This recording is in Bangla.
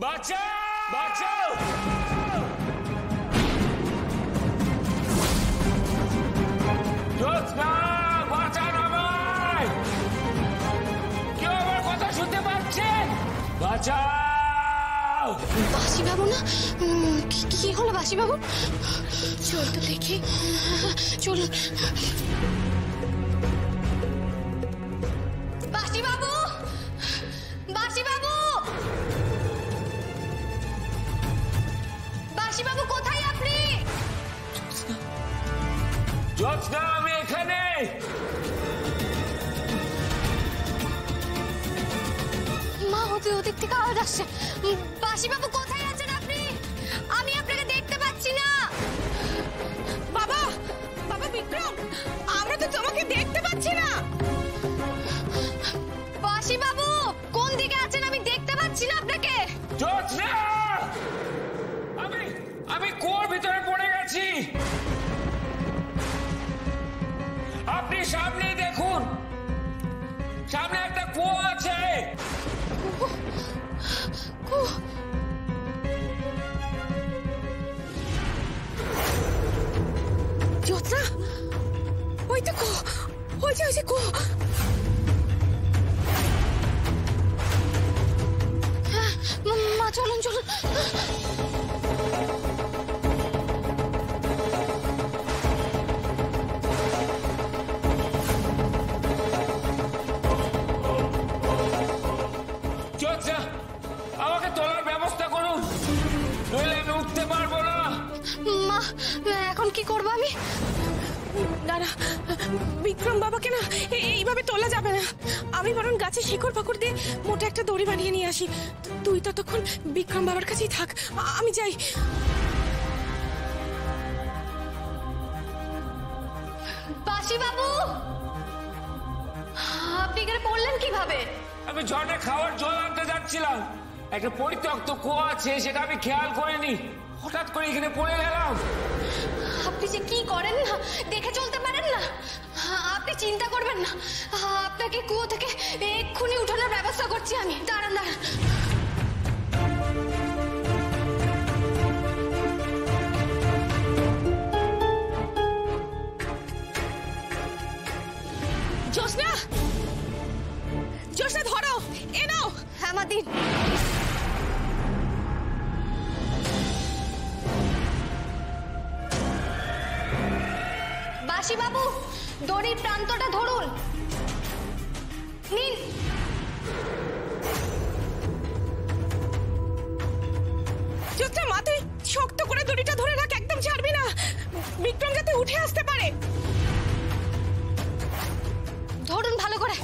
বাঁচাও বাঁচাও জ্যোৎস্না, বাঁচান আমায়। কেউ আমার কথা শুনতে পাচ্ছেন? বাঁচাও। বাসি বাবু না? কি হলো বাসি বাবু? চল তো দেখি। চলুন। বাসি বাবু, বাসি বাবু, বাসি বাবু কোথায় আপনি? জ্যোৎস্না, আমি এখানে। মা ওদিক থেকে আওয়াজ আসছে। বাসি বাবু কোথায় আছেন আপনি? আমি আপনাকে দেখতে পাচ্ছি না। বাবা, বাবা বিক্রম, আমরা তো তোমাকে দেখতে পাচ্ছি না। বাসি বাবু কোন দিকে আছেন? আমি দেখতে পাচ্ছি না আপনাকে। জ্যোৎস্না, আমি কুয়োর ভিতরে পড়ে গেছি। আপনি সামনে দেখুন, সামনে একটা কুয়ো আছে। জ্যোৎস্না, ওই তো কুয়ো, ওই যে কুয়ো। মা চলুন চলুন। জ্যোৎস্না, আমাকে তোলার ব্যবস্থা করুন, নইলে আমি উঠতে পারবো না। মা এখন কি করবো আমি? না না, বিক্রম বাবাকে না এইভাবে তোলা যাবে না। আমি বরং গাছে শিকড় ফাকড় দিয়ে মোটা একটা দড়ি বানিয়ে নিয়ে আসি। তুই ততক্ষণ বিক্রম বাবার কাছেই থাক, আমি যাই। বাসি বাবু, আপনি এখানে পড়লেন কিভাবে? আমি ঝড়ে খাওয়ার জল আনতে যাচ্ছিলাম, একটা পরিত্যক্ত কুয়ো আছে, সেটা আমি খেয়াল করিনি, হঠাৎ করে এখানে পড়ে গেলাম। আপনি যে কি করেন না, দেখে চলতে পারেন না। আপনি চিন্তা করবেন না, আপনাকে কুয়ো থেকে এক্ষুনি উঠানোর ব্যবস্থা করছি আমি। দাঁড়ান দাঁড়ান। জ্যোৎস্না, জ্যোৎস্না ধরো, এ নাও। হ্যাঁ মা দিন। বাসি বাবু দড়ির প্রান্তটা ধরুন, নিন। জ্যোৎস্না, মা তুই শক্ত করে দড়িটা ধরে রাখ, একদম ছাড়বি না, বিক্রম যাতে উঠে আসতে পারে। ধরুন ভালো করে।